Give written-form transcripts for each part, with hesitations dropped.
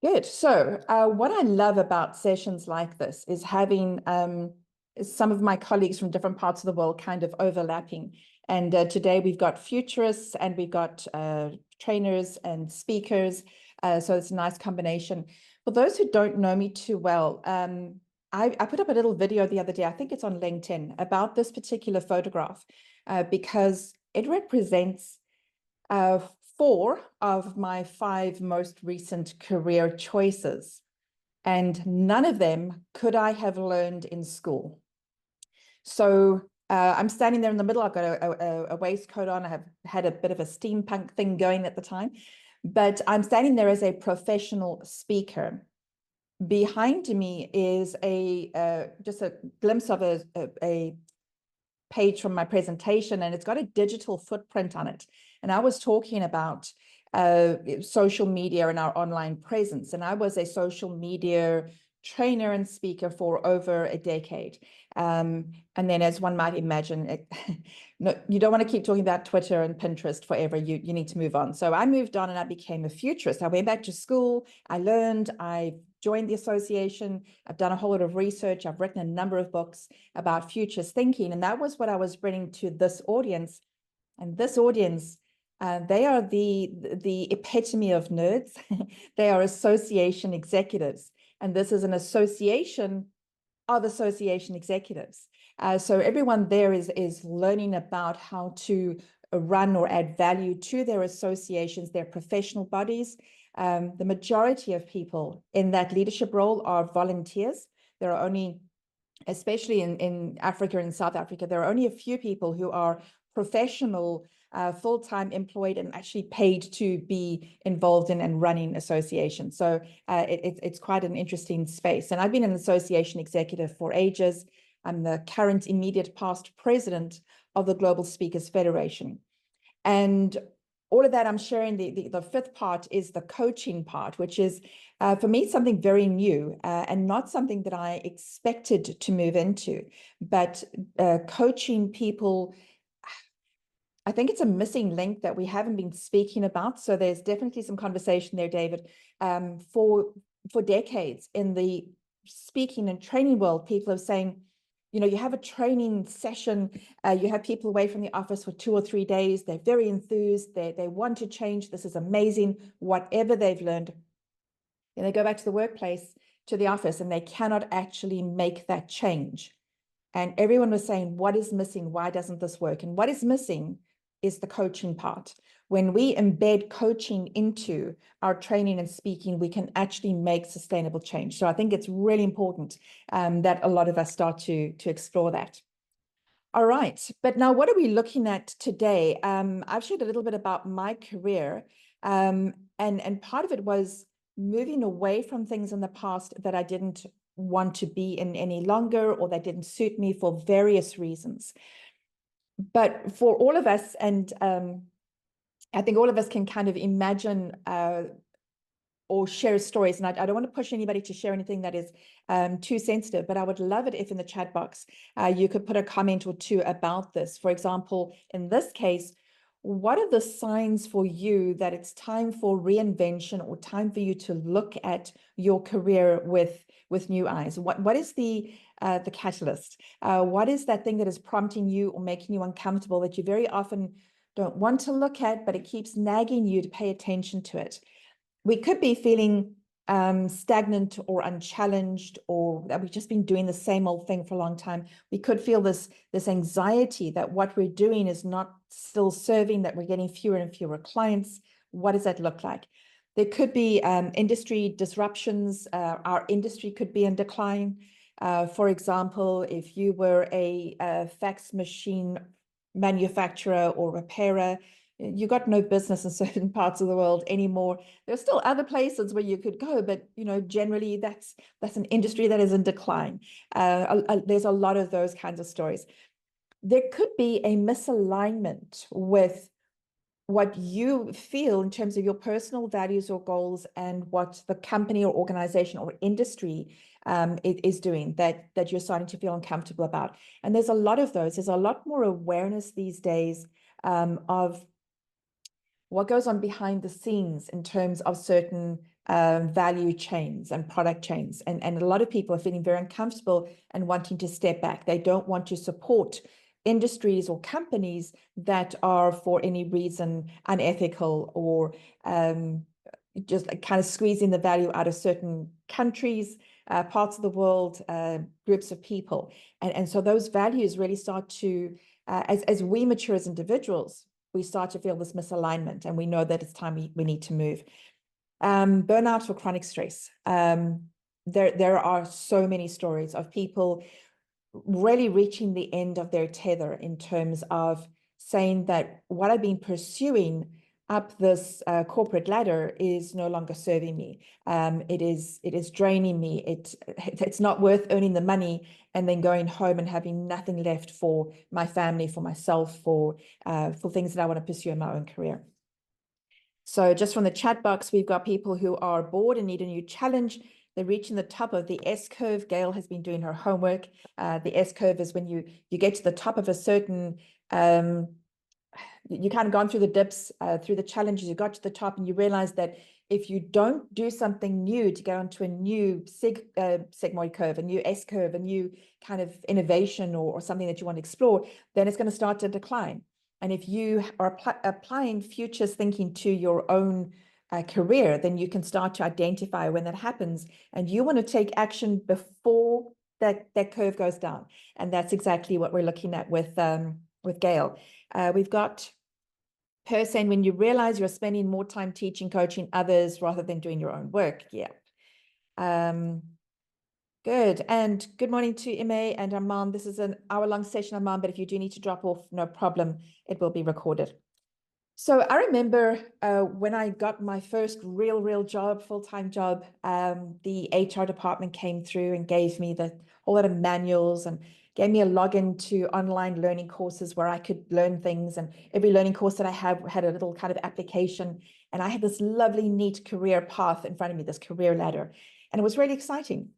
Good. So, what I love about sessions like this is having some of my colleagues from different parts of the world kind of overlapping. And today we've got futurists and we've got trainers and speakers. So it's a nice combination. For those who don't know me too well, I put up a little video the other day, I think it's on LinkedIn, about this particular photograph because it represents uh, 4 of my 5 most recent career choices, and none of them could I have learned in school. So I'm standing there in the middle. I've got a waistcoat on. I have had a bit of a steampunk thing going at the time, but I'm standing there as a professional speaker. Behind me is just a glimpse of a page from my presentation, and it's got a digital footprint on it. And I was talking about social media and our online presence. And I was a social media trainer and speaker for over a decade. And then, as one might imagine, no, you don't want to keep talking about Twitter and Pinterest forever. You need to move on. So I moved on and I became a futurist. I went back to school. I learned. I joined the association. I've done a whole lot of research. I've written a number of books about futurist thinking. And that was what I was bringing to this audience. And this audience, they are the epitome of nerds. They are association executives. And this is an association of association executives. So everyone there is learning about how to run or add value to their associations, their professional bodies. The majority of people in that leadership role are volunteers. There are only, especially in Africa and South Africa, there are only a few people who are professional, full-time employed and actually paid to be involved in and running associations. So it's quite an interesting space. And I've been an association executive for ages. I'm the current immediate past president of the Global Speakers Federation. And all of that I'm sharing, the fifth part is the coaching part, which is for me something very new and not something that I expected to move into, but coaching people. I think it's a missing link that we haven't been speaking about. So there's definitely some conversation there, David. For decades in the speaking and training world, people are saying, you know, you have a training session, you have people away from the office for 2 or 3 days. They're very enthused. They want to change. This is amazing, whatever they've learned. Then they go back to the workplace, to the office, and they cannot actually make that change. And everyone was saying, what is missing? Why doesn't this work? And what is missing is the coaching part. When we embed coaching into our training and speaking, we can actually make sustainable change. So I think it's really important that a lot of us start to explore that. All right, but now what are we looking at today? I've shared a little bit about my career, and part of it was moving away from things in the past that I didn't want to be in any longer, or that didn't suit me for various reasons. But for all of us, and I think all of us can kind of imagine or share stories, and I don't want to push anybody to share anything that is too sensitive, but I would love it if in the chat box you could put a comment or two about this. For example, in this case, what are the signs for you that it's time for reinvention, or time for you to look at your career with new eyes? What is the catalyst? What is that thing that is prompting you or making you uncomfortable that you very often don't want to look at, but it keeps nagging you to pay attention to it? We could be feeling stagnant or unchallenged, or that we've just been doing the same old thing for a long time. We could feel this anxiety that what we're doing is not still serving, that we're getting fewer and fewer clients. What does that look like? There could be industry disruptions. Our industry could be in decline. For example, if you were a fax machine manufacturer or repairer, you got no business in certain parts of the world anymore. There's still other places where you could go, but generally that's an industry that is in decline. There's a lot of those kinds of stories. There could be a misalignment with what you feel in terms of your personal values or goals and what the company or organization or industry is doing that you're starting to feel uncomfortable about. And there's a lot of those. There's a lot more awareness these days of what goes on behind the scenes in terms of certain value chains and product chains. And a lot of people are feeling very uncomfortable and wanting to step back. They don't want to support industries or companies that are for any reason unethical or just kind of squeezing the value out of certain countries, parts of the world, groups of people. And so those values really start to, as we mature as individuals, we start to feel this misalignment, and we know that it's time we need to move. Burnout or chronic stress. There are so many stories of people really reaching the end of their tether in terms of saying that what I've been pursuing up this corporate ladder is no longer serving me. It is draining me. It's not worth earning the money and then going home and having nothing left for my family, for myself, for things that I want to pursue in my own career. So just from the chat box, we've got people who are bored and need a new challenge. They're reaching the top of the S curve. Gail has been doing her homework. The S curve is when you get to the top of a certain, you kind of gone through the dips, through the challenges, you got to the top, and you realize that if you don't do something new to get onto a new sigmoid curve, a new S curve, a new kind of innovation or something that you want to explore, then it's going to start to decline. And if you are applying futures thinking to your own career, then you can start to identify when that happens, and you want to take action before that curve goes down. And that's exactly what we're looking at with Gail. We've got her saying, when you realize you're spending more time teaching, coaching others rather than doing your own work. Yeah. Good. And good morning to Ime and Armand. This is an hour-long session, Armand, but if you do need to drop off, no problem. It will be recorded. So I remember when I got my first real job, full-time job, the HR department came through and gave me a whole lot of manuals and gave me a login to online learning courses where I could learn things. And every learning course that I had a little kind of application. And I had this lovely, neat career path in front of me, this career ladder. And it was really exciting.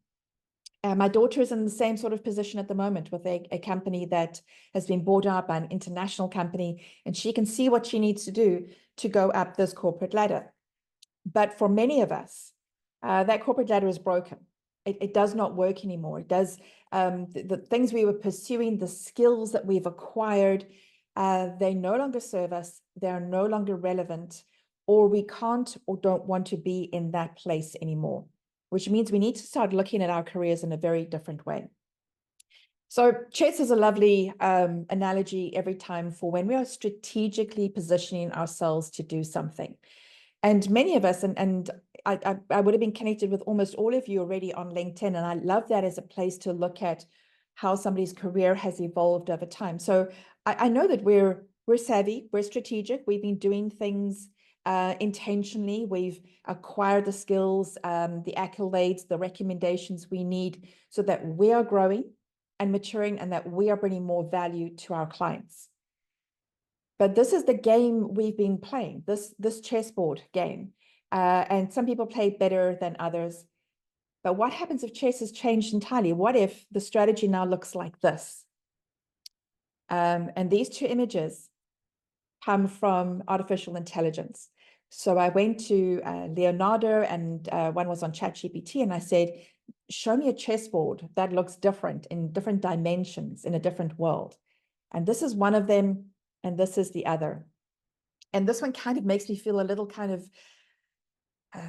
My daughter is in the same sort of position at the moment with a company that has been bought up by an international company, and she can see what she needs to do to go up this corporate ladder. But for many of us, that corporate ladder is broken. It does not work anymore. It does, the things we were pursuing, the skills that we've acquired, they no longer serve us. They're no longer relevant, or we can't or don't want to be in that place anymore, which means we need to start looking at our careers in a very different way. So chess is a lovely analogy every time for when we are strategically positioning ourselves to do something. And many of us, and I would have been connected with almost all of you already on LinkedIn, and I love that as a place to look at how somebody's career has evolved over time. So I know that we're savvy, we're strategic, we've been doing things intentionally. We've acquired the skills, the accolades, the recommendations we need so that we are growing and maturing and that we are bringing more value to our clients. But this is the game we've been playing, this chessboard game. And some people play better than others. But what happens if chess has changed entirely? What if the strategy now looks like this? And these two images come from artificial intelligence. So I went to Leonardo, and one was on ChatGPT, and I said, show me a chessboard that looks different in different dimensions in a different world. And this is one of them, and this is the other. And this one kind of makes me feel a little kind of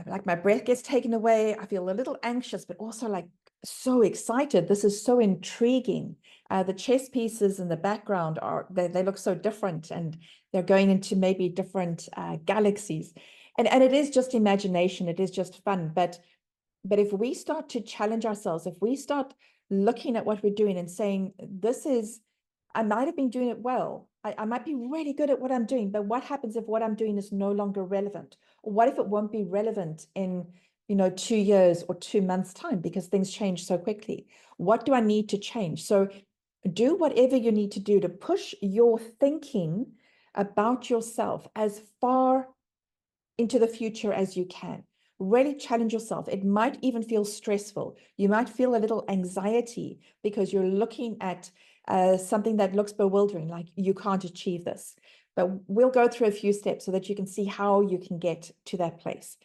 like my breath gets taken away. I feel a little anxious, but also like so excited. This is so intriguing. The chess pieces in the background they look so different, and they're going into maybe different galaxies. And it is just imagination. It is just fun. But if we start to challenge ourselves, if we start looking at what we're doing and saying, I might have been doing it well. I might be really good at what I'm doing, but what happens if what I'm doing is no longer relevant? Or what if it won't be relevant in 2 years or 2 months' time, because things change so quickly? What do I need to change? So do whatever you need to do to push your thinking about yourself as far into the future as you can. Really challenge yourself. It might even feel stressful. You might feel a little anxiety because you're looking at something that looks bewildering, like you can't achieve this. But we'll go through a few steps so that you can see how you can get to that place.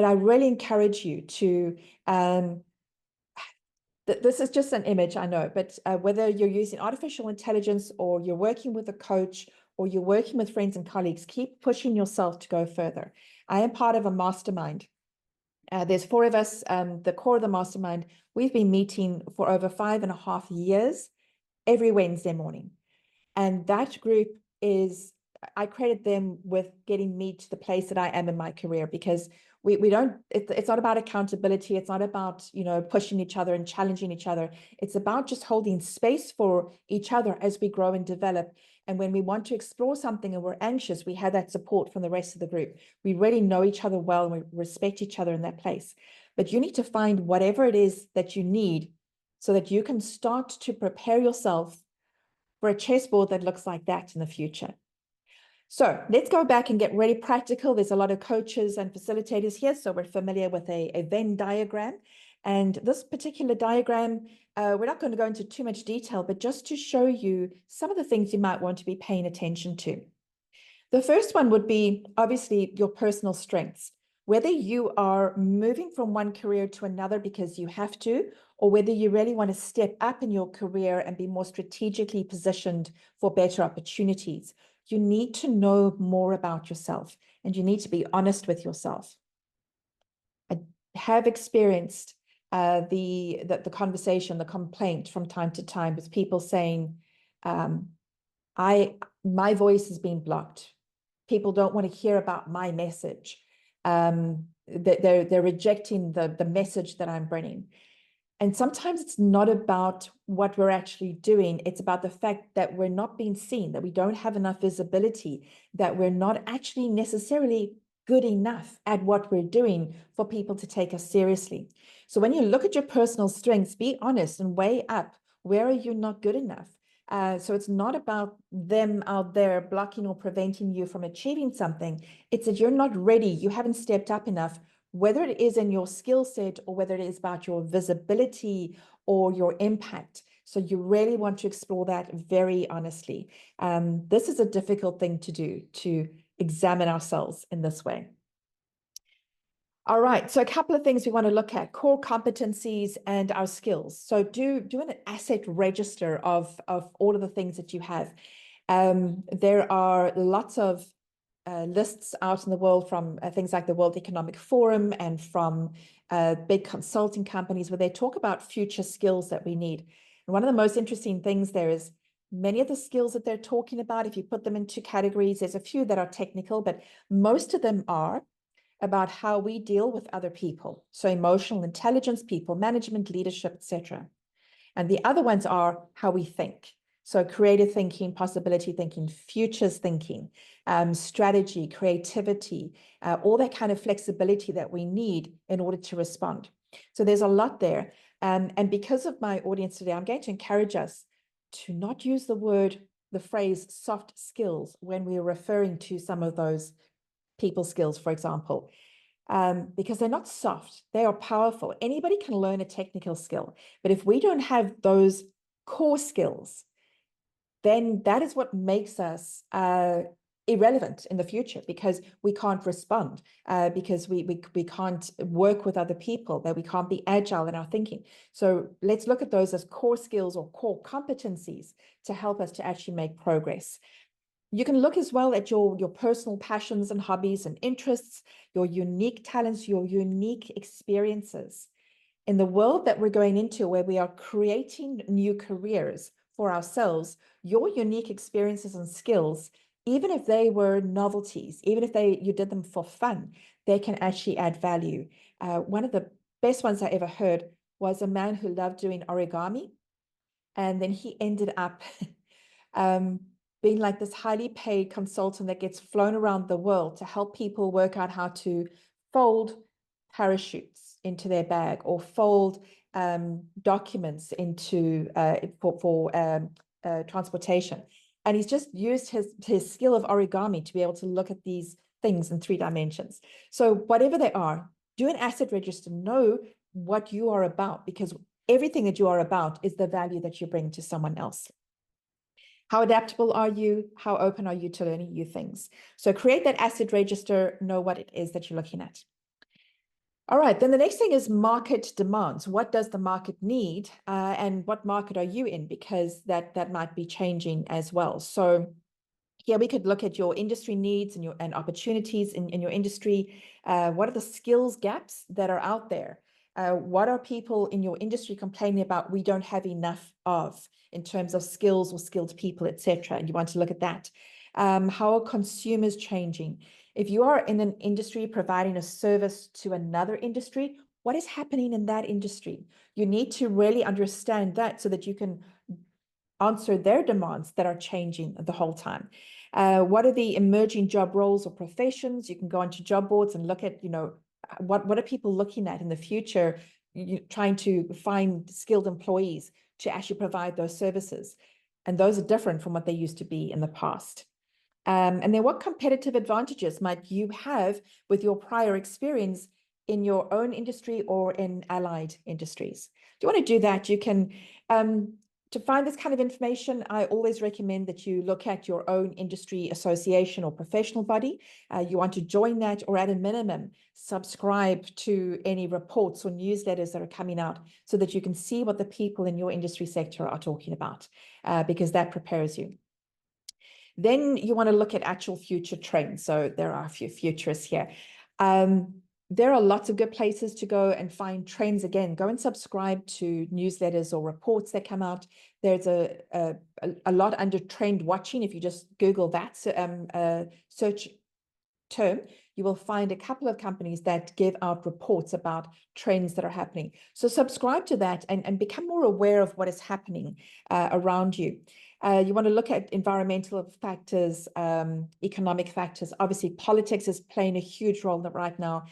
But I really encourage you to, this is just an image, I know, but whether you're using artificial intelligence or you're working with a coach or you're working with friends and colleagues, keep pushing yourself to go further. I am part of a mastermind. There's 4 of us, the core of the mastermind. We've been meeting for over 5.5 years every Wednesday morning. And that group is, I credit them with getting me to the place that I am in my career, because we don't, it's not about accountability. It's not about, pushing each other and challenging each other. It's about just holding space for each other as we grow and develop. And when we want to explore something and we're anxious, we have that support from the rest of the group. We really know each other well and we respect each other in that place. But you need to find whatever it is that you need so that you can start to prepare yourself for a chessboard that looks like that in the future. So let's go back and get really practical. There's a lot of coaches and facilitators here, so we're familiar with a Venn diagram. And this particular diagram, we're not going to go into too much detail, but just to show you some of the things you might want to be paying attention to. The first one would be obviously your personal strengths. Whether you are moving from one career to another because you have to, or whether you really want to step up in your career and be more strategically positioned for better opportunities, you need to know more about yourself and you need to be honest with yourself. I have experienced the conversation, the complaint from time to time with people saying, my voice has been blocked. People don't want to hear about my message. They're rejecting the message that I'm bringing. And sometimes it's not about what we're actually doing. It's about the fact that we're not being seen, that we don't have enough visibility, that we're not actually necessarily good enough at what we're doing for people to take us seriously. So when you look at your personal strengths, be honest and weigh up, where are you not good enough? So it's not about them out there blocking or preventing you from achieving something. It's that you're not ready. You haven't stepped up enough, whether it is in your skill set or whether it is about your visibility or your impact. So you really want to explore that very honestly. This is a difficult thing to do, to examine ourselves in this way. All right, so a couple of things we want to look at: core competencies and our skills. So do an asset register of all of the things that you have. There are lots of lists out in the world from things like the World Economic Forum and from big consulting companies where they talk about future skills that we need. And one of the most interesting things there is many of the skills that they're talking about, if you put them into categories, there's a few that are technical, but most of them are about how we deal with other people. So emotional intelligence, people management, leadership, etc. And the other ones are how we think. So creative thinking, possibility thinking, futures thinking, strategy, creativity, all that kind of flexibility that we need in order to respond. So there's a lot there. And because of my audience today, I'm going to encourage us to not use the phrase soft skills when we're referring to some of those people skills, for example, because they're not soft, they are powerful. Anybody can learn a technical skill, but if we don't have those core skills, then that is what makes us irrelevant in the future, because we can't respond, because we can't work with other people, that we can't be agile in our thinking. So let's look at those as core skills or core competencies to help us to actually make progress. You can look as well at your personal passions and hobbies and interests, your unique talents, your unique experiences. In the world that we're going into, where we are creating new careers for ourselves, your unique experiences and skills, even if they were novelties, even if you did them for fun, they can actually add value. One of the best ones I ever heard was a man who loved doing origami, and then he ended up being like this highly paid consultant that gets flown around the world to help people work out how to fold parachutes into their bag or fold documents into for transportation. And he's just used his skill of origami to be able to look at these things in 3 dimensions. So whatever they are, do an asset register, know what you are about, because everything that you are about is the value that you bring to someone else. How adaptable are you? How open are you to learning new things? So create that asset register, know what it is that you're looking at. All right, then the next thing is market demands. What does the market need, and what market are you in? Because that might be changing as well. So here we could look at your industry needs and opportunities in your industry. What are the skills gaps that are out there? What are people in your industry complaining about we don't have enough of in terms of skills or skilled people, etc.? And you want to look at that. How are consumers changing? If you are in an industry providing a service to another industry, what is happening in that industry? You need to really understand that so that you can answer their demands that are changing the whole time. What are the emerging job roles or professions? You can go onto job boards and look at, what are people looking at in the future, trying to find skilled employees to actually provide those services. And those are different from what they used to be in the past. And then what competitive advantages might you have with your prior experience in your own industry or in allied industries? Do you want to do that? You can, to find this kind of information, I always recommend that you look at your own industry association or professional body. You want to join that, or at a minimum, subscribe to any reports or newsletters that are coming out so that you can see what the people in your industry sector are talking about, because that prepares you. Then you want to look at actual future trends. So there are a few futurists here. There are lots of good places to go and find trends. Again, go and subscribe to newsletters or reports that come out. There's a lot under trend watching. If you just Google that search term, you will find a couple of companies that give out reports about trends that are happening. So subscribe to that and become more aware of what is happening around you. You want to look at environmental factors, economic factors. Obviously, politics is playing a huge role right now.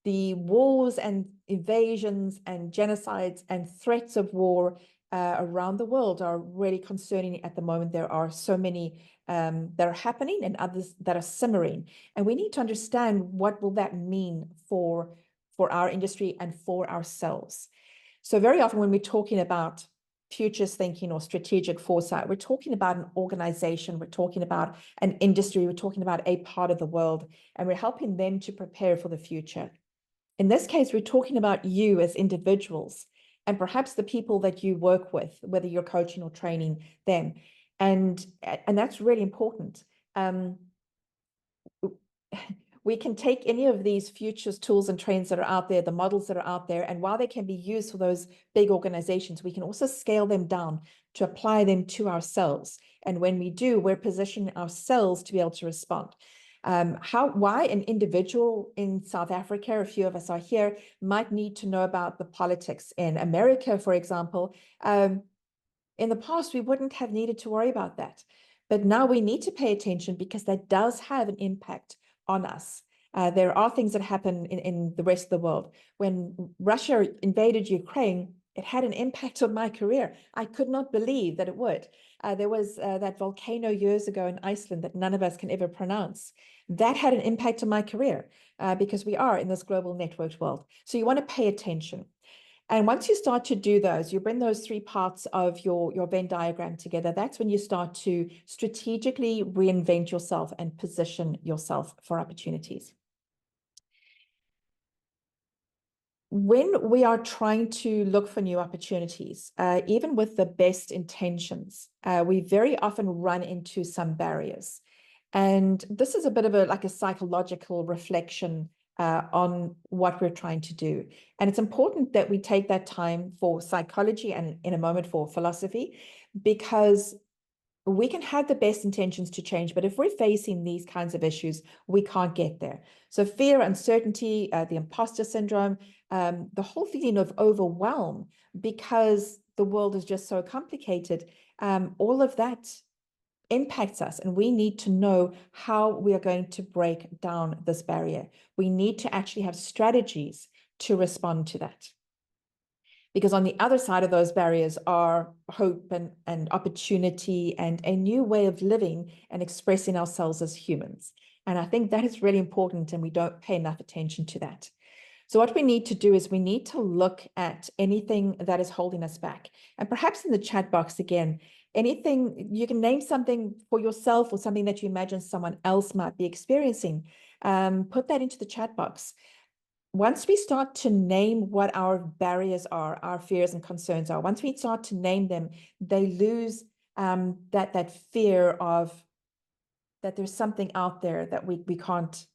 The wars and invasions and genocides and threats of war around the world are really concerning at the moment. There are so many that are happening and others that are simmering. And we need to understand what will that mean for our industry and for ourselves. So very often when we're talking about futures thinking or strategic foresight, we're talking about an organization, we're talking about an industry, we're talking about a part of the world, and we're helping them to prepare for the future. In this case, we're talking about you as individuals and perhaps the people that you work with, whether you're coaching or training them. And that's really important. We can take any of these futures tools and trends that are out there, the models that are out there, and while they can be used for those big organizations, we can also scale them down to apply them to ourselves. And when we do, we're positioning ourselves to be able to respond. Why an individual in South Africa, a few of us are here, might need to know about the politics in America, for example. In the past, we wouldn't have needed to worry about that. But now we need to pay attention because that does have an impact on us. There are things that happen in the rest of the world. When Russia invaded Ukraine, it had an impact on my career. I could not believe that it would. There was that volcano years ago in Iceland that none of us can ever pronounce. That had an impact on my career because we are in this global networked world. So you want to pay attention. And once you start to do those, you bring those three parts of your Venn diagram together. That's when you start to strategically reinvent yourself and position yourself for opportunities. When we are trying to look for new opportunities, even with the best intentions, we very often run into some barriers. And this is a bit of like a psychological reflection on what we're trying to do. And it's important that we take that time for psychology and in a moment for philosophy, because we can have the best intentions to change, but if we're facing these kinds of issues, we can't get there. So fear, uncertainty, the imposter syndrome, the whole feeling of overwhelm because the world is just so complicated, all of that impacts us, and we need to know how we are going to break down this barrier. We need to actually have strategies to respond to that. Because on the other side of those barriers are hope and opportunity and a new way of living and expressing ourselves as humans. And I think that is really important, and we don't pay enough attention to that. So what we need to do is we need to look at anything that is holding us back. And perhaps in the chat box again, anything, you can name something for yourself or something that you imagine someone else might be experiencing. Put that into the chat box. once we start to name what our barriers are, our fears and concerns are, once we start to name them, they lose that fear of that there's something out there that we can't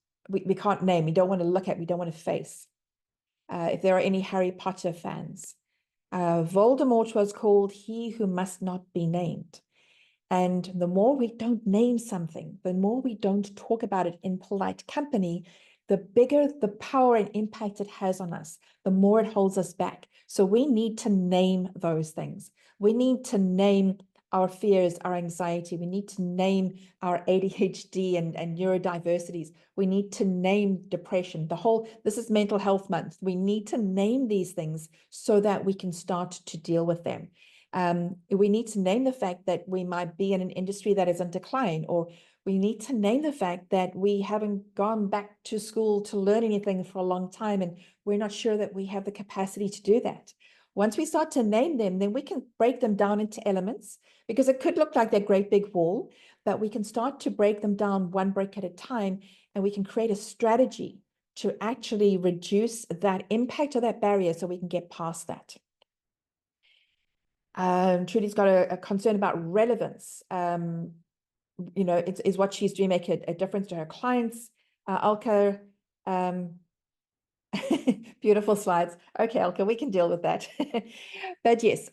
name, we don't want to look at, we don't want to face. If there are any Harry Potter fans, Voldemort was called he who must not be named. And the more we don't name something, the more we don't talk about it in polite company, the bigger the power and impact it has on us, the more it holds us back. So we need to name those things. We need to name our fears, our anxiety. We need to name our ADHD and neurodiversities. We need to name depression. This is Mental Health Month. We need to name these things so that we can start to deal with them. We need to name the fact that we might be in an industry that is in decline, or we need to name the fact that we haven't gone back to school to learn anything for a long time, and we're not sure that we have the capacity to do that. Once we start to name them, then we can break them down into elements, because it could look like that great big wall, but we can start to break them down one brick at a time, and we can create a strategy to actually reduce that impact of that barrier so we can get past that. Trudy's got a concern about relevance. Is what she's doing make a difference to her clients? Alka, beautiful slides. Okay, Alka, we can deal with that. But yes,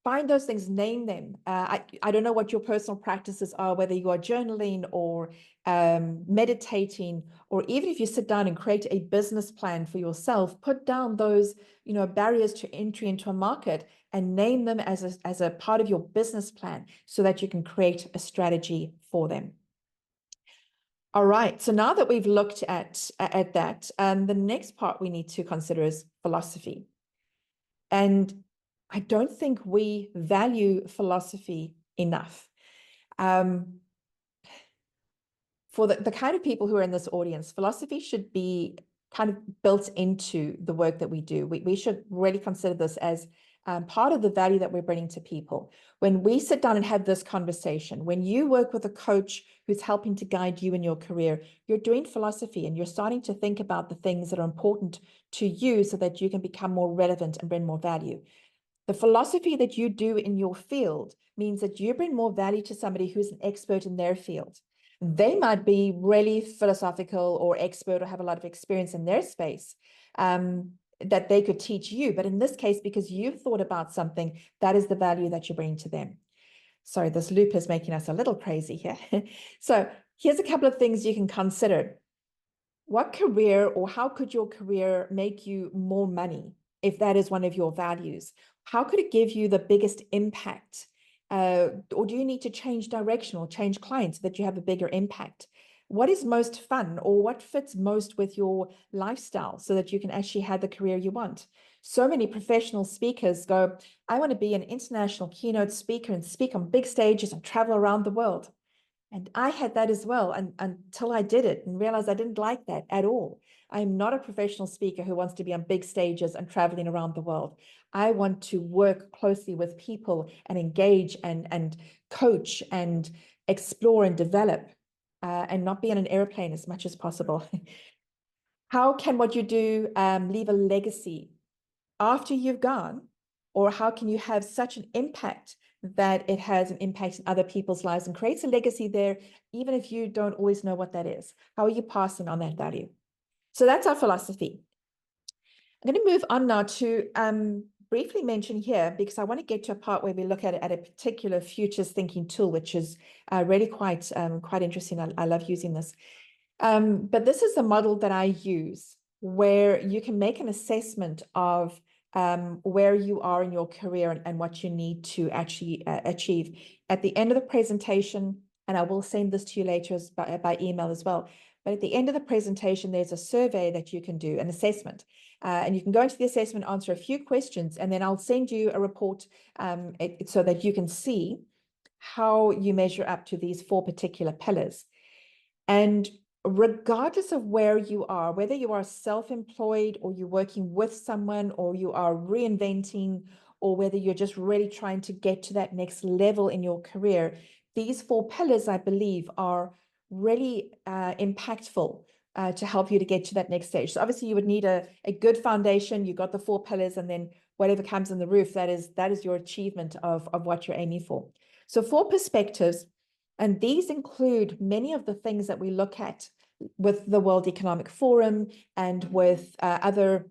find those things, name them. I don't know what your personal practices are, whether you are journaling or meditating, or even if you sit down and create a business plan for yourself, put down those barriers to entry into a market and name them as a part of your business plan so that you can create a strategy for them. All right, so now that we've looked at that, the next part we need to consider is philosophy. And I don't think we value philosophy enough. For the kind of people who are in this audience, philosophy should be kind of built into the work that we do. We should really consider this as part of the value that we're bringing to people. When we sit down and have this conversation, when you work with a coach who's helping to guide you in your career, you're doing philosophy and you're starting to think about the things that are important to you so that you can become more relevant and bring more value. The philosophy that you do in your field means that you bring more value to somebody who's an expert in their field. They might be really philosophical or expert or have a lot of experience in their space that they could teach you. But in this case, because you've thought about something, that is the value that you bring to them. Sorry, this loop is making us a little crazy here. So here's a couple of things you can consider. What career or how could your career make you more money if that is one of your values? How could it give you the biggest impact? Or do you need to change direction or change clients so that you have a bigger impact? What is most fun or what fits most with your lifestyle so that you can actually have the career you want? So many professional speakers go, I want to be an international keynote speaker and speak on big stages and travel around the world. And I had that as well until I did it and realized I didn't like that at all. I'm not a professional speaker who wants to be on big stages and traveling around the world. I want to work closely with people and engage and coach and explore and develop and not be on an airplane as much as possible. How can what you do leave a legacy after you've gone? Or how can you have such an impact that it has an impact in other people's lives and creates a legacy there, even if you don't always know what that is? How are you passing on that value? So that's our philosophy. I'm going to move on now to briefly mention here, because I want to get to a part where we look at a particular futures thinking tool, which is really quite interesting. I love using this. But this is the model that I use, where you can make an assessment of where you are in your career and what you need to actually achieve. At the end of the presentation, and I will send this to you later by email as well, but at the end of the presentation, there's a survey that you can do, an assessment. And you can go into the assessment, answer a few questions, and then I'll send you a report so that you can see how you measure up to these 4 particular pillars. And regardless of where you are, whether you are self-employed or you're working with someone or you are reinventing, or whether you're just really trying to get to that next level in your career, these 4 pillars, I believe, are really impactful to help you to get to that next stage. So obviously you would need a good foundation. You got the 4 pillars, and then whatever comes in the roof, that is your achievement of what you're aiming for. So 4 perspectives, and these include many of the things that we look at with the World Economic Forum and with other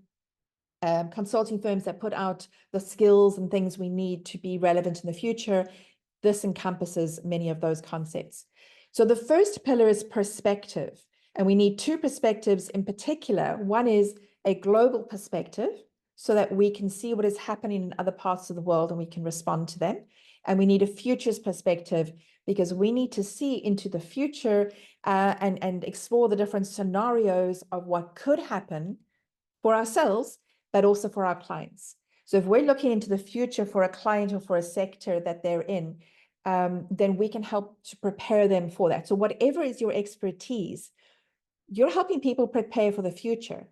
consulting firms that put out the skills and things we need to be relevant in the future. This encompasses many of those concepts. So the first pillar is perspective, and we need 2 perspectives in particular. One is a global perspective, so that we can see what is happening in other parts of the world and we can respond to them. And we need a futures perspective, because we need to see into the future and explore the different scenarios of what could happen for ourselves, but also for our clients. So if we're looking into the future for a client or for a sector that they're in, then we can help to prepare them for that. So whatever is your expertise, you're helping people prepare for the future.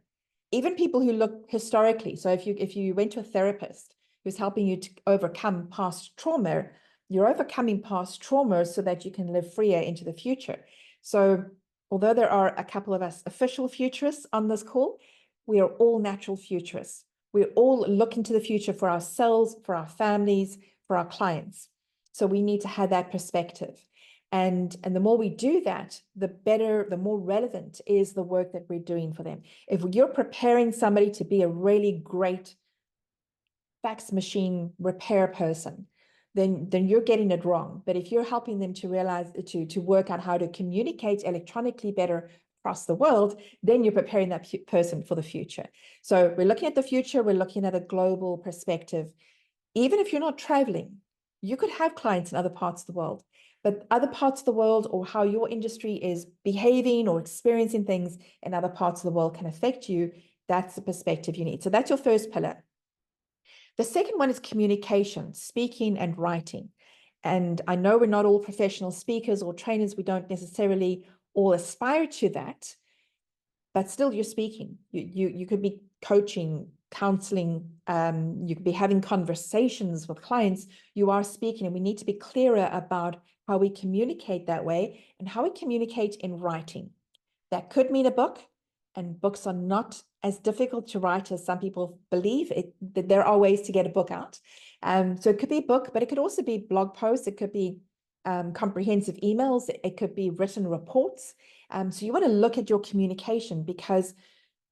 Even people who look historically. So if you went to a therapist who's helping you to overcome past trauma, you're overcoming past trauma so that you can live freer into the future. So although there are a couple of us official futurists on this call, we are all natural futurists. We're all looking to the future for ourselves, for our families, for our clients. So we need to have that perspective. And the more we do that, the better, the more relevant is the work that we're doing for them. If you're preparing somebody to be a really great fax machine repair person, then you're getting it wrong. But if you're helping them to realize, to work out how to communicate electronically better across the world, then you're preparing that person for the future. So we're looking at the future, we're looking at a global perspective. Even if you're not traveling, you could have clients in other parts of the world, but other parts of the world, or how your industry is behaving or experiencing things in other parts of the world, can affect you. That's the perspective you need. So that's your first pillar. The second one is communication, speaking and writing. And I know we're not all professional speakers or trainers. We don't necessarily all aspire to that, but still you're speaking. You could be coaching, counseling, you could be having conversations with clients. You are speaking, and we need to be clearer about how we communicate that way and how we communicate in writing. That could mean a book, and books are not as difficult to write as some people believe. There are ways to get a book out. So it could be a book, but it could also be blog posts. It could be comprehensive emails. It could be written reports. So you want to look at your communication, because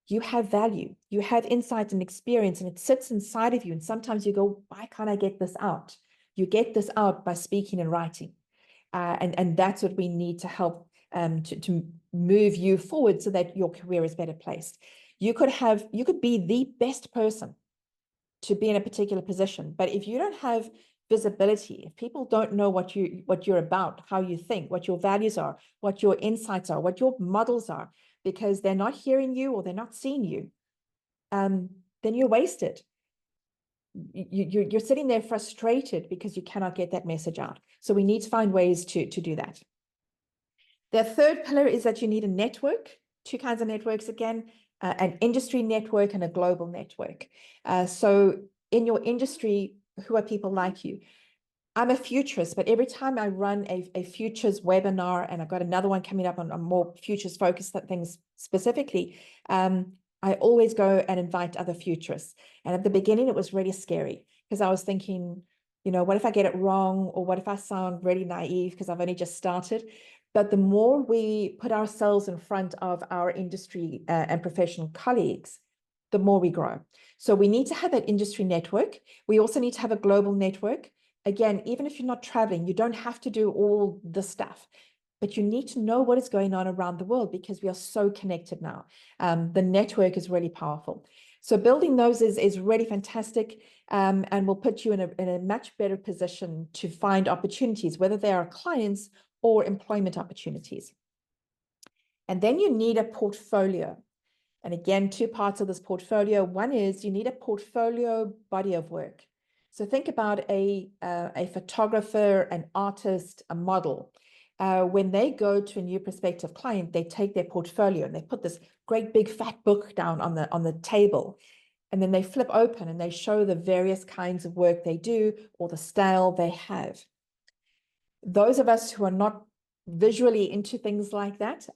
you have value, you have insight and experience, and it sits inside of you. And sometimes you go, why can't I get this out? You get this out by speaking and writing. And that's what we need to help to move you forward so that your career is better placed. You could be the best person to be in a particular position, but if you don't have visibility, if people don't know what you're about, how you think, what your values are, what your insights are, what your models are, because they're not hearing you or they're not seeing you, then you're wasted. You're sitting there frustrated because you cannot get that message out. So we need to find ways to do that. The third pillar is that you need a network, 2 kinds of networks again, an industry network and a global network. So in your industry, who are people like you? I'm a futurist, but every time I run a futures webinar, and I've got another one coming up on more futures focused things specifically, I always go and invite other futurists. And at the beginning, it was really scary, because I was thinking, what if I get it wrong? Or what if I sound really naive because I've only just started? But the more we put ourselves in front of our industry and professional colleagues, the more we grow. So we need to have that industry network. We also need to have a global network. Again, even if you're not traveling, you don't have to do all the stuff, but you need to know what is going on around the world, because we are so connected now. The network is really powerful. So building those is really fantastic, and will put you in a much better position to find opportunities, whether they are clients or employment opportunities. And then you need a portfolio. And again, 2 parts of this portfolio. One is you need a portfolio body of work. So think about a photographer, an artist, a model. When they go to a new prospective client, they take their portfolio and they put this great big fat book down on the table. And then they flip open and they show the various kinds of work they do or the style they have. Those of us who are not visually into things like that,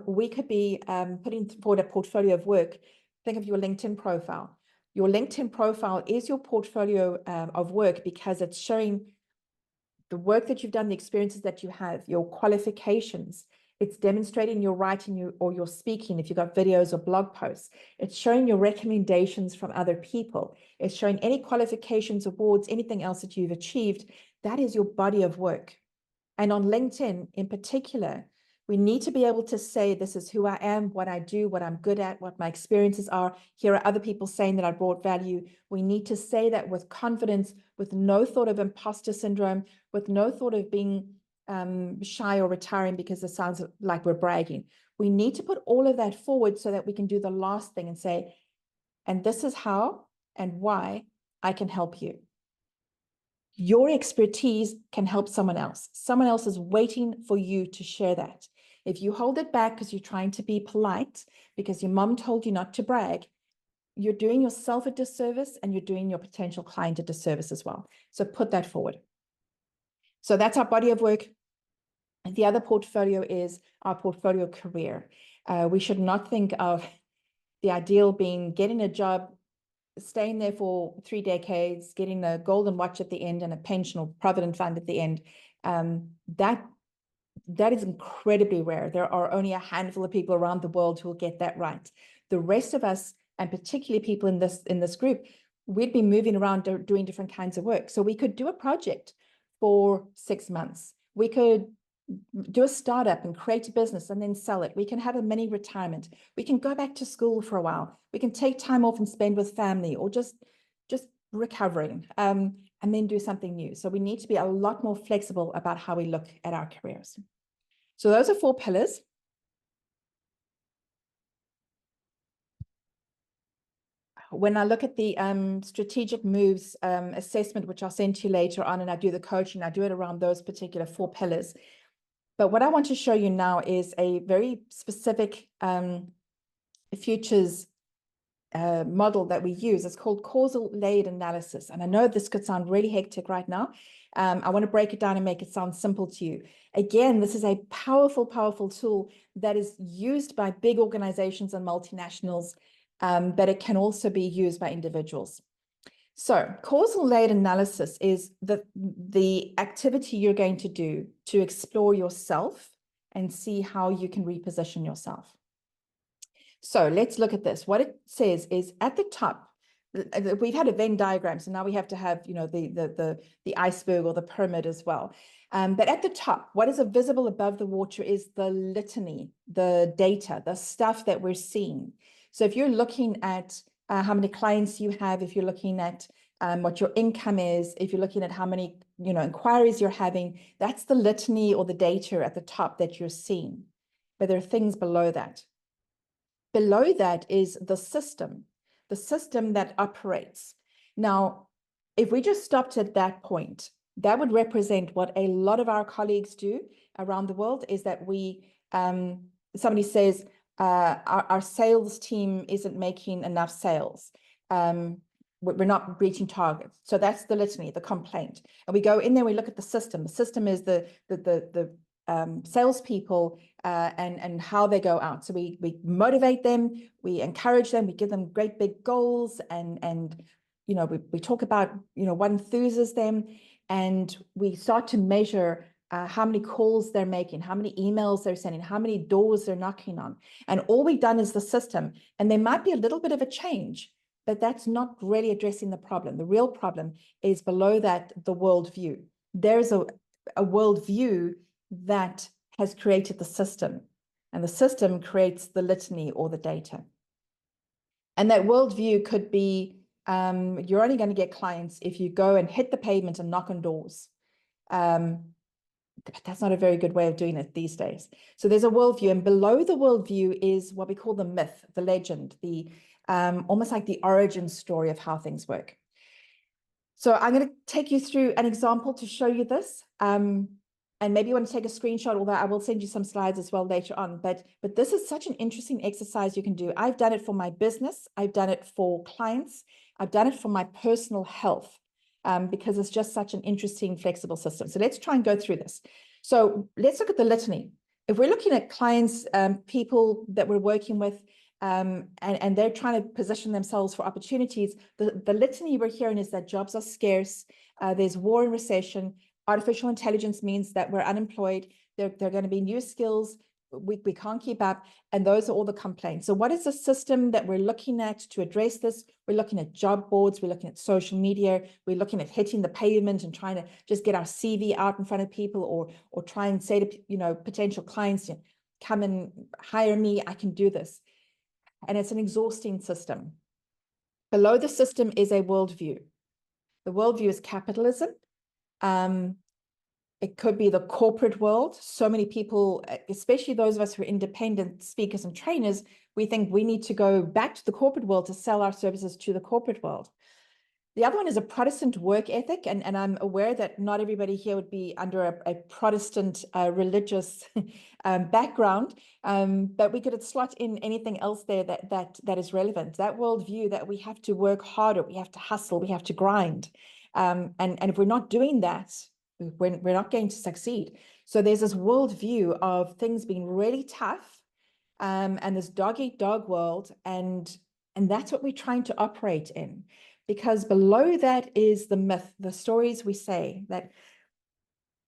we could be putting forward a portfolio of work. Think of your LinkedIn profile. Your LinkedIn profile is your portfolio of work because it's showing the work that you've done, the experiences that you have, your qualifications. It's demonstrating your writing or your speaking if you've got videos or blog posts. It's showing your recommendations from other people. It's showing any qualifications, awards, anything else that you've achieved. That is your body of work. And on LinkedIn in particular, we need to be able to say, this is who I am, what I do, what I'm good at, what my experiences are. Here are other people saying that I brought value. We need to say that with confidence, with no thought of imposter syndrome, with no thought of being shy or retiring because it sounds like we're bragging. We need to put all of that forward so that we can do the last thing and say, and this is how and why I can help you. Your expertise can help someone else. Someone else is waiting for you to share that. If you hold it back because you're trying to be polite, because your mom told you not to brag, you're doing yourself a disservice and you're doing your potential client a disservice as well. So put that forward. So that's our body of work. And the other portfolio is our portfolio career. We should not think of the ideal being getting a job, staying there for 3 decades, getting a golden watch at the end and a pension or provident fund at the end. That is incredibly rare. There are only a handful of people around the world who will get that right. The rest of us, and particularly people in this group, we'd be moving around doing different kinds of work. So we could do a project for 6 months. We could do a startup and create a business and then sell it. We can have a mini retirement. We can go back to school for a while. We can take time off and spend with family or just recovering and then do something new. So we need to be a lot more flexible about how we look at our careers. So those are 4 pillars. When I look at the strategic moves assessment, which I'll send to you later on, and I do the coaching, I do it around those particular 4 pillars. But what I want to show you now is a very specific futures model that we use. It's called causal layered analysis. And I know this could sound really hectic right now. I want to break it down and make it sound simple to you. Again, this is a powerful, powerful tool that is used by big organizations and multinationals, but it can also be used by individuals. So causal layered analysis is the activity you're going to do to explore yourself and see how you can reposition yourself. So let's look at this. What it says is at the top, we've had a Venn diagram, so now we have to have, you know, the iceberg or the pyramid as well. But at the top, what is visible above the water is the litany, the data, the stuff that we're seeing. So if you're looking at how many clients you have, if you're looking at what your income is, if you're looking at how many, you know, inquiries you're having, that's the litany or the data at the top that you're seeing. But there are things below that. Below that is the system that operates. Now, if we just stopped at that point, that would represent what a lot of our colleagues do around the world is that we, somebody says, our sales team isn't making enough sales. We're not reaching targets. So that's the litany, the complaint. And we go in there, we look at the system. The system is the salespeople and how they go out. So we motivate them, we encourage them, we give them great big goals, and you know, we talk about, you know, what enthuses them, and we start to measure how many calls they're making, how many emails they're sending, how many doors they're knocking on. And all we've done is the system. And there might be a little bit of a change, but that's not really addressing the problem. The real problem is below that, the worldview. There's a worldview that has created the system, and the system creates the litany or the data. And that worldview could be, you're only going to get clients if you go and hit the pavement and knock on doors. But that's not a very good way of doing it these days. So there's a worldview, and below the worldview is what we call the myth, the legend, the almost like the origin story of how things work. So I'm going to take you through an example to show you this. And maybe you want to take a screenshot, although I will send you some slides as well later on. But this is such an interesting exercise you can do. I've done it for my business. I've done it for clients. I've done it for my personal health because it's just such an interesting, flexible system. So let's try and go through this. So let's look at the litany. If we're looking at clients, people that we're working with, and they're trying to position themselves for opportunities, the litany we're hearing is that jobs are scarce, there's war and recession, artificial intelligence means that we're unemployed, there are going to be new skills, we can't keep up, and those are all the complaints. So what is the system that we're looking at to address this? We're looking at job boards, we're looking at social media, we're looking at hitting the pavement and trying to just get our CV out in front of people, or try and say to potential clients, come and hire me, I can do this. And it's an exhausting system. Below the system is a worldview. The worldview is capitalism. It could be the corporate world. So many people, especially those of us who are independent speakers and trainers, we think we need to go back to the corporate world to sell our services to the corporate world. The other one is a Protestant work ethic, and I'm aware that not everybody here would be under a Protestant religious background, but we could slot in anything else there that is relevant. That worldview that we have to work harder, we have to hustle, we have to grind, and if we're not doing that, we're not going to succeed. So there's this worldview of things being really tough, and this dog-eat-dog world, and that's what we're trying to operate in. Because below that is the myth, the stories we say that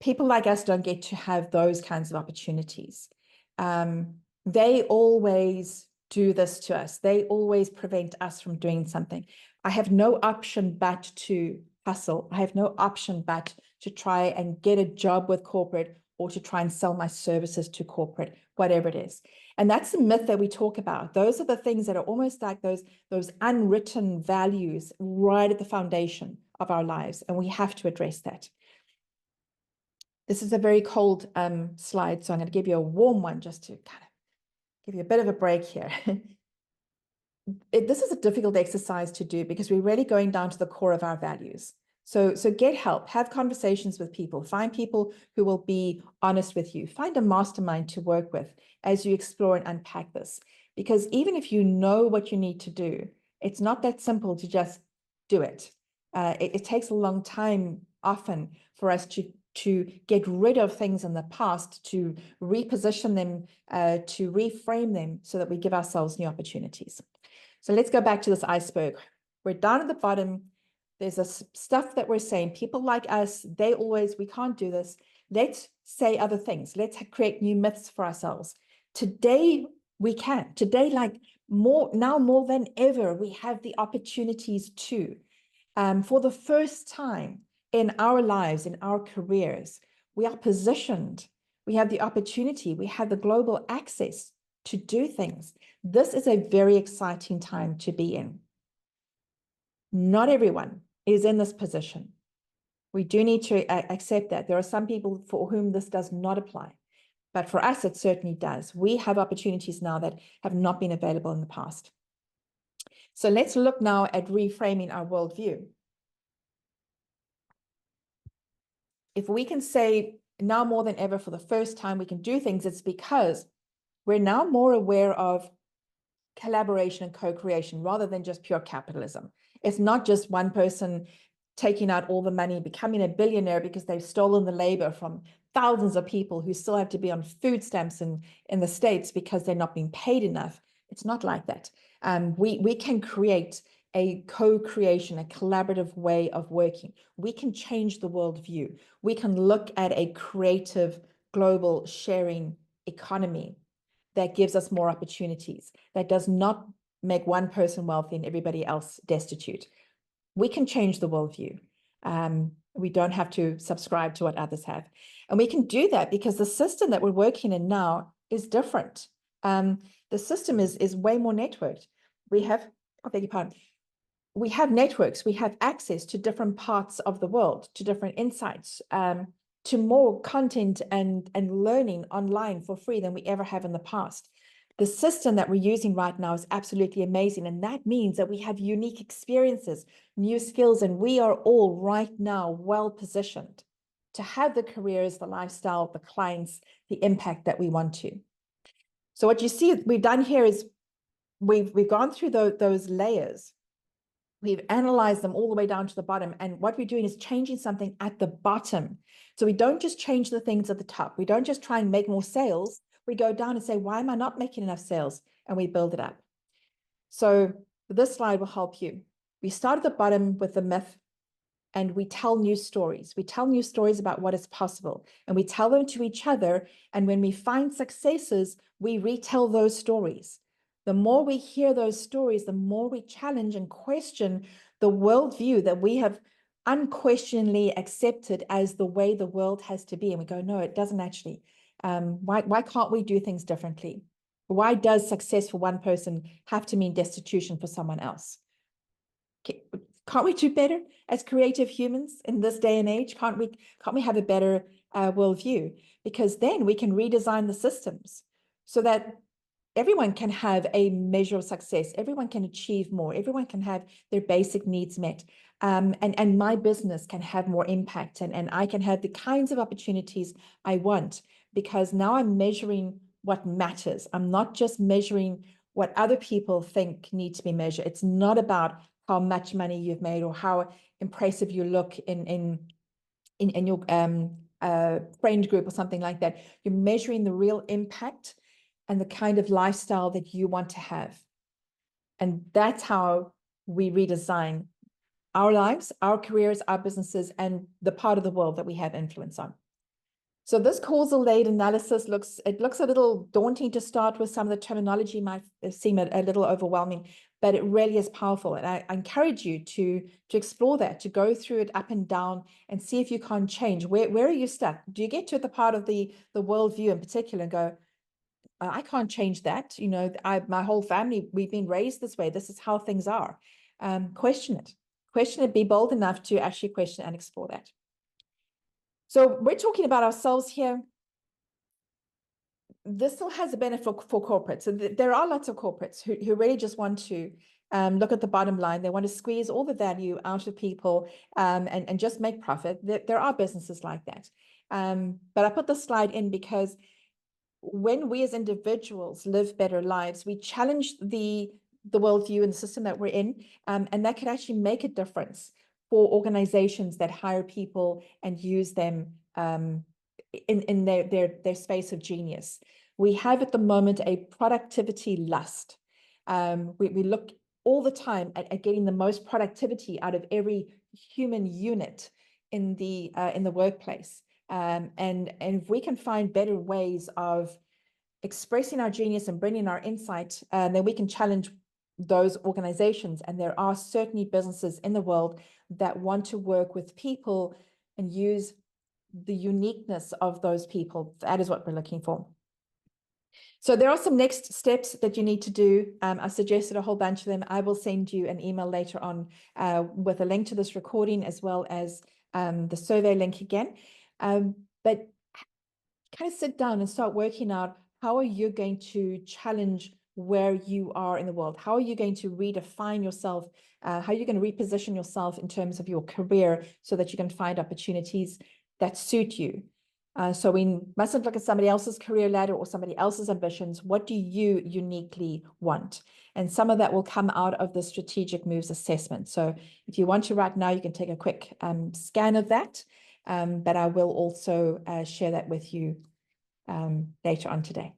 people like us don't get to have those kinds of opportunities. They always do this to us. They always prevent us from doing something. I have no option but to hustle. I have no option but to try and get a job with corporate, or to try and sell my services to corporate, whatever it is. And that's the myth that we talk about. Those are the things that are almost like those unwritten values right at the foundation of our lives. And we have to address that. This is a very cold slide, so I'm going to give you a warm one just to kind of give you a bit of a break here. This is a difficult exercise to do because we're really going down to the core of our values. So get help, have conversations with people, find people who will be honest with you, find a mastermind to work with as you explore and unpack this. Because even if you know what you need to do, it's not that simple to just do it. It takes a long time often for us to get rid of things in the past, to reposition them, to reframe them so that we give ourselves new opportunities. So let's go back to this iceberg. We're down at the bottom. There's this stuff that we're saying. People like us, we can't do this. Let's say other things. Let's create new myths for ourselves. Today, we can. Today, now more than ever, we have the opportunities to. For the first time in our lives, in our careers, we are positioned. We have the opportunity. We have the global access to do things. This is a very exciting time to be in. Not everyone is in this position. We do need to accept that. There are some people for whom this does not apply, but for us, it certainly does. We have opportunities now that have not been available in the past. So let's look now at reframing our worldview. If we can say now more than ever, for the first time, we can do things, it's because we're now more aware of collaboration and co-creation rather than just pure capitalism. It's not just one person taking out all the money, becoming a billionaire because they've stolen the labor from thousands of people who still have to be on food stamps in the States because they're not being paid enough. It's not like that. We can create a co-creation, a collaborative way of working. We can change the worldview. We can look at a creative, global sharing economy that gives us more opportunities, that does not make one person wealthy and everybody else destitute. We can change the worldview. We don't have to subscribe to what others have. And we can do that because the system that we're working in now is different. The system is way more networked. We have, I beg your pardon, we have networks, we have access to different parts of the world, to different insights, to more content and learning online for free than we ever have in the past. The system that we're using right now is absolutely amazing. And that means that we have unique experiences, new skills, and we are all right now well positioned to have the careers, the lifestyle, the clients, the impact that we want to. So what you see we've done here is we've gone through those layers. We've analyzed them all the way down to the bottom. And what we're doing is changing something at the bottom. So we don't just change the things at the top. We don't just try and make more sales. We go down and say, why am I not making enough sales? And we build it up. So this slide will help you. We start at the bottom with the myth, and we tell new stories. We tell new stories about what is possible, and we tell them to each other. And when we find successes, we retell those stories. The more we hear those stories, the more we challenge and question the worldview that we have unquestioningly accepted as the way the world has to be. And we go, no, it doesn't actually. Why can't we do things differently? Why does success for one person have to mean destitution for someone else? Can't we do better as creative humans in this day and age? Can't we have a better worldview? Because then we can redesign the systems so that everyone can have a measure of success. Everyone can achieve more. Everyone can have their basic needs met. And my business can have more impact, and I can have the kinds of opportunities I want, because now I'm measuring what matters. I'm not just measuring what other people think need to be measured. It's not about how much money you've made or how impressive you look in your friend group or something like that. You're measuring the real impact and the kind of lifestyle that you want to have. And that's how we redesign our lives, our careers, our businesses, and the part of the world that we have influence on. So this causal laid analysis looks a little daunting to start with. Some of the terminology might seem a little overwhelming, but it really is powerful. And I encourage you to explore that, to go through it up and down and see if you can't change. Where are you stuck? Do you get to the part of the worldview in particular and go, I can't change that. You know, my whole family, we've been raised this way. This is how things are. Question it, be bold enough to actually question and explore that. So we're talking about ourselves here. This still has a benefit for corporates. So there are lots of corporates who really just want to look at the bottom line. They want to squeeze all the value out of people and just make profit. There are businesses like that. But I put this slide in because when we as individuals live better lives, we challenge the worldview and the system that we're in, and that could actually make a difference for organizations that hire people and use them in their space of genius. We have at the moment a productivity lust. We look all the time at getting the most productivity out of every human unit in the workplace. And if we can find better ways of expressing our genius and bringing our insight, then we can challenge those organizations. And there are certainly businesses in the world that want to work with people and use the uniqueness of those people. That is what we're looking for. So there are some next steps that you need to do. I suggested a whole bunch of them. I will send you an email later on with a link to this recording, as well as the survey link again. But kind of sit down and start working out, how are you going to challenge where you are in the world? How are you going to redefine yourself? How are you going to reposition yourself in terms of your career so that you can find opportunities that suit you? So we mustn't look at somebody else's career ladder or somebody else's ambitions. What do you uniquely want? And some of that will come out of the strategic moves assessment. So if you want to right now, you can take a quick scan of that. But I will also share that with you later on today.